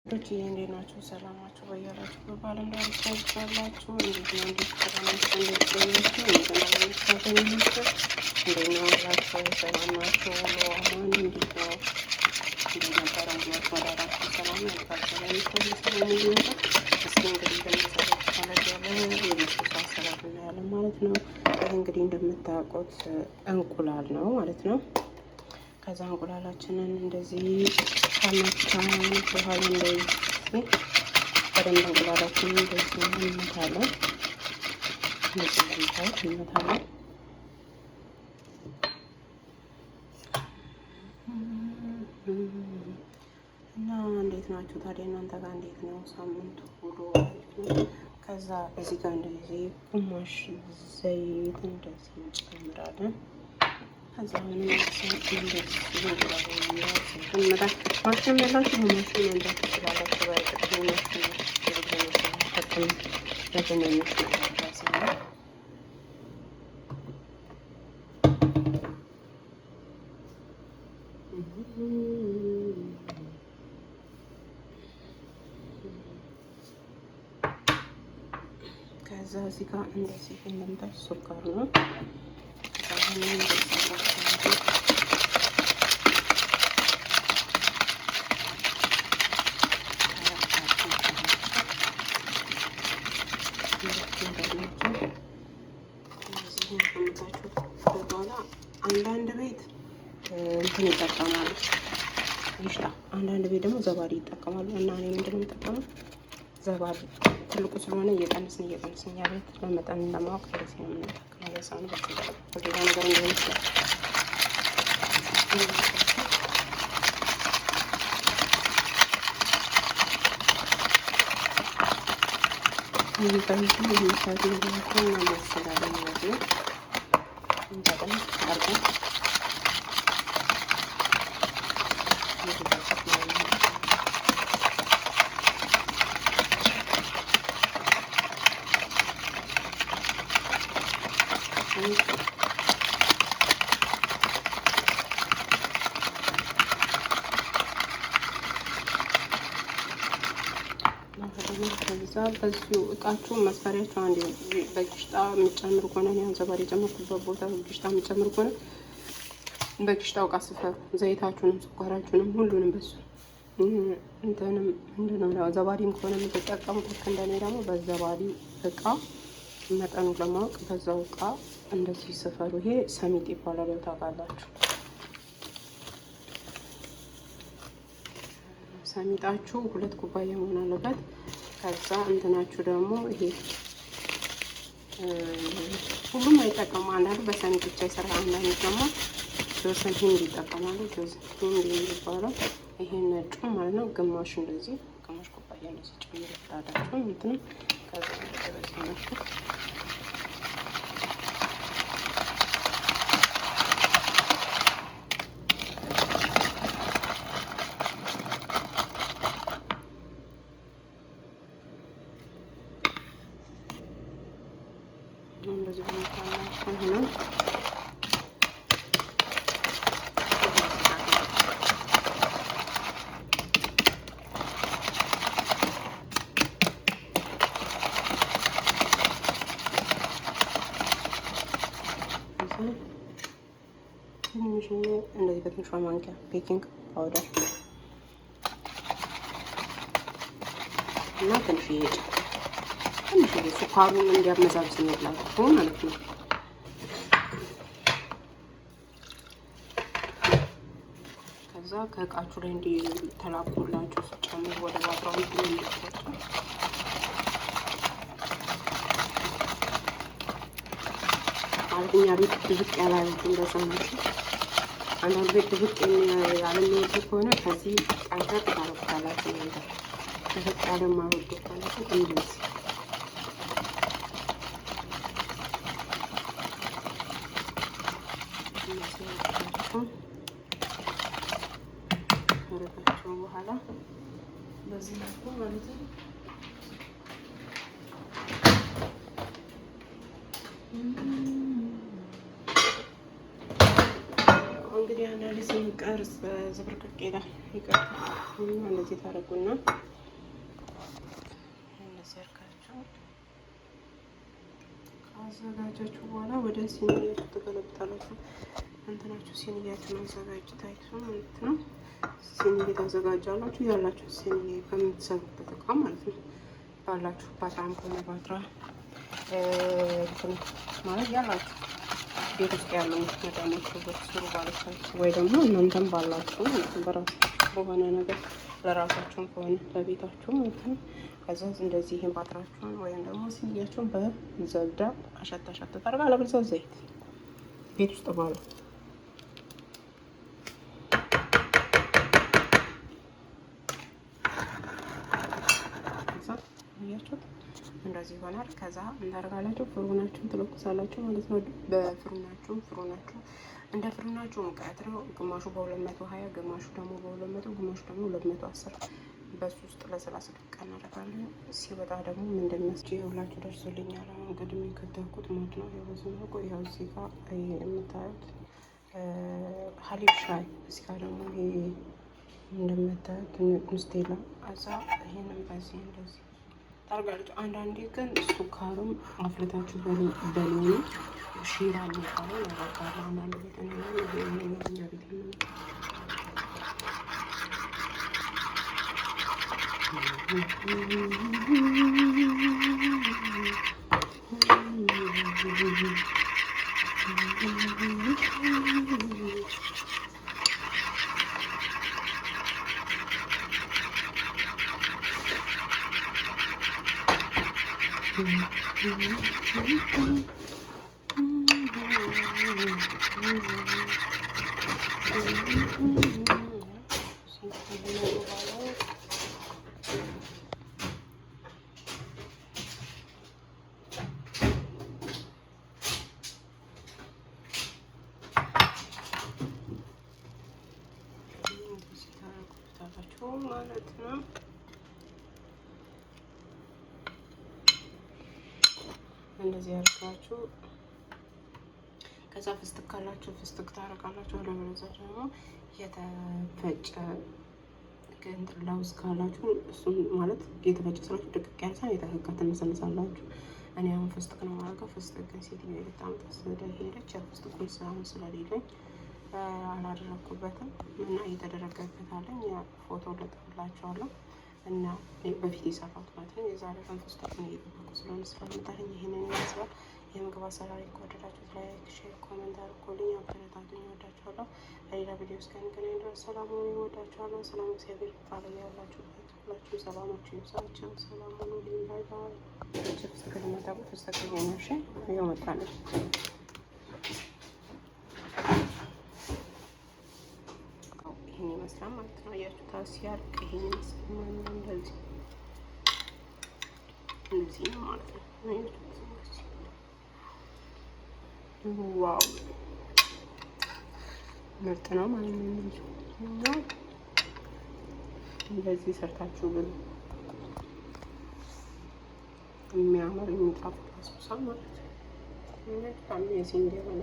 ዶች እንዴት ናችሁ? ሰላም ናችሁ? በያላችሁ በባለም ዳርቻ ይባላችሁ። እንዴት ነው? እንዴት ሰላማችሁ? እንዴት ቆያችሁ? እንዴት ነው ያላችሁ? ሰላም ናችሁ? ሁሉ አማን እንዴት ነው? እንዴት ነበረ ሁላችሁ? ወዳዳችሁ ሰላም ያልካችሁ ላይ ሰላም እንዲሆን እስኪ እንግዲህ እንደምትሰሩት ማለት ያለ የቤተሰብ አሰራር እናያለን ማለት ነው። ይህ እንግዲህ እንደምታውቁት እንቁላል ነው ማለት ነው። ከዛ እንቁላላችንን እንደዚህ ከመታን በኋላ እንደዚህ በደንብ እንቁላላችንን እንደዚህ እንመታለን። እንመታለን እና እንዴት ናችሁ ታዲያ? እናንተ ጋር እንዴት ነው ሳምንቱ ሁሉ? ከዛ እዚህ ጋር እንደዚህ ግማሽ ዘይት እንደዚህ እንጨምራለን። ከዛ ምንም ማሽን ያላችሁ በማሽን መንዳት ትችላላችሁ። በርግጥ ለትንንሽ ከዛ እዚህ ጋር እንደዚህ እንደምታች ሱካር ነው። አንዳንድ ቤት እንትን ይጠቀማሉ ይሽጣ፣ አንዳንድ ቤት ደግሞ ዘባዲ ይጠቀማሉ። እና እኔ ምንድነው የምጠቀመው? ዘባዲ ትልቁ ስለሆነ እየቀነስን እኛ ቤት ለመጠን ለማወቅ እንደዚህ ነው የምንጠቀመው። ለሰው ነው በሌላ ነገር እንደሆነ ይችላል። ከዛ በዚሁ እቃችሁ መስፈሪያችሁ አንድ በቂሽጣ የሚጨምሩ ከሆነ ያን ዘባዴ የጨመርኩበት ቦታ በቂሽጣ የሚጨምሩ ከሆነ በቂሽጣው እቃ ስፈሩ። ዘይታችሁንም ስኳራችሁንም ሁሉንም በሱ እንትንም ምንድነው ዘባዲም ከሆነ የምትጠቀሙት ልክ እንደኔ ደግሞ በዘባዲ እቃ መጠኑ ለማወቅ በዛው እቃ እንደዚህ ስፈሩ። ይሄ ሰሚጥ ይባላል፣ ያው ታውቃላችሁ። ሰሚጣችሁ 2 ኩባያ መሆን አለበት። ከዛ እንትናችሁ ደግሞ ይሄ ሁሉም አይጠቀሙ። አንዳንዱ በሰሚጥ ብቻ ይሰራል፣ አንዳንዱ ደግሞ ጆሰን ሂንድ ይጠቀማሉ። ጆሰን ሂንድ የሚባለው ይሄ ነጩ ማለት ነው። ግማሽ እንደዚህ ግማሽ ኩባያ እንደዚህ ጨምሮ ታዳችሁ እንትንም ከዛ እንደዚህ ነው። እንደዚህ በመታላችሁ ነው። ትንሽ እንደዚህ በትንሿ ማንኪያ ቤኪንግ ፓውደር እና ትንሽዬ ስኳሩን እንዲያመዛዝን ይላችሁ ማለት ነው። ከዛ ከእቃችሁ ላይ እንዲተላቁላችሁ ስጨምር ወደ ባትራው እንዲቆጭ አልኛ ቤት ድብቅ ያላሉት እንደሰማችሁ። አንዳንድ ቤት ድብቅ ያለሚወዱ ከሆነ ከዚህ ጠንቀቅ ታረጉታላችሁ። እናንተ ድብቅ ያለማይወዱ ከሆነ እንደዚህ ከረጋችሁ በኋላ በዚህ መልኩ ማለት ነው። እንግዲህ አንዳንድ ስንቀርጽ ዝብርቅርቅ ይላል። ይቀርጻል። እንደዚህ ታደርጉና ካዘጋጃችሁ በኋላ ወደ ሲኒያችሁ ትገለብጣላችሁ። እንትናችሁ ሲኒያችሁን አዘጋጅታችሁ ማለት ነው። ሲኒ ታዘጋጃላችሁ ያላችሁ ሲኒ በምትሰሩበት እቃ ማለት ነው። ባላችሁ ባትራም ከሆነ ባትራ ማለት ያላችሁ ቤት ውስጥ ያሉ መዳሞች በስሩ ባለቻችሁ ወይ ደግሞ እናንተም ባላችሁ ማለት ነው። በራሳችሁ በሆነ ነገር ለራሳችሁም ከሆነ ለቤታችሁ ማለት ነው። ከዛ እንደዚህ ይሄን ባትራችሁን ወይም ደግሞ ሲኒያችሁን በዘብዳ አሸታ ታርጋ ለብዛ ዘይት ቤት ውስጥ ባሉ ያችሁት እንደዚህ ይሆናል። ከዛ እንዳርጋላችሁ ፍሩናችሁን ትለኩሳላችሁ ማለት ነው። በፍሩናችሁ እንደ ፍሩናችሁ ሙቀት ነው። ግማሹ በ220 ግማሹ ደግሞ በ200 ግማሹ ደግሞ 210 በሱ ውስጥ ለ30 ደቂቃ እናደርጋለን። ሲወጣ ደግሞ ምንድን መስጪ ሁላችሁ ደርሶልኛል። አሁን እንግዲህ የከተኩት ሞት ነው የበዙ ነው። ያው እዚህ ጋር የምታዩት ሀሊብ ሻይ፣ እዚህ ጋር ደግሞ ይሄ እንደምታዩት ሙስቴላ አዛ ይሄንን በዚህ እንደዚህ ታርጋለች። አንዳንዴ ግን ሱካሩም አፍልታችሁ በሎኒ ሺራ የሚባለው ያረጋል። አንዳንድ ቤት እኛ ቤት ማለት ነው። እንደዚህ አድርጋችሁ ከዛ ፍስጥቅ ካላችሁ ፍስጥቅ ታረጋላችሁ። ለበለዚያ ደግሞ የተፈጨ ለውዝ ካላችሁ እሱም ማለት የተፈጨ ስላችሁ ድቅቅ ያለ ሳይሆን የተከካ ትነሰንሳላችሁ። እኔ አሁን ፍስጥቅ ነው የማደርገው። ፍስጥቅ ግን ሴትዮ ልታምጣ ስለሄደች ያው ፍስጥቁን ሳይሆን ስለሌለኝ አላደረኩበትም እና እየተደረገበት አለኝ። ፎቶ ለጥፍላችኋለሁ እና በፊት የሰራሁት ማለት ነው። የዛሬ ቀን ፍስጥቁን እየጠበኩ ስለሆነ ስለምታለኝ ይሄንን ይመስላል። የምግብ አሰራር ከወደዳችሁት ላይክ፣ ሼር፣ ኮሜንት አድርጉልኝ። አበረታቱኝ። እወዳችኋለሁ። በሌላ ቪዲዮ እስከምንገናኝ ድረስ ሰላም ሁኑ። እወዳችኋለሁ። ሰላም እግዚአብሔር ይባል። ያላችሁበት ሁላችሁ ሰላማችሁ ይብዛችሁ። ሰላም ሁኑ። ባይ ባይ። ፍስጥቅ ልመጣ ፍስጥቅ ይሄኛሽ ይኸው መጣለች። ይሄን ይመስላል ማለት ነው። አያችሁታ ሲያልቅ ይሄን ይመስላል ማለት ነው። እንደዚህ ነው ማለት ነው። ዋው ምርጥ ነው ማለት ነው። እንደዚህ ሰርታችሁ ብሉ። የሚያምር የሚጣፍጥ አስኩሳ ማለት ነው። በጣም የዚህ እንደሆነ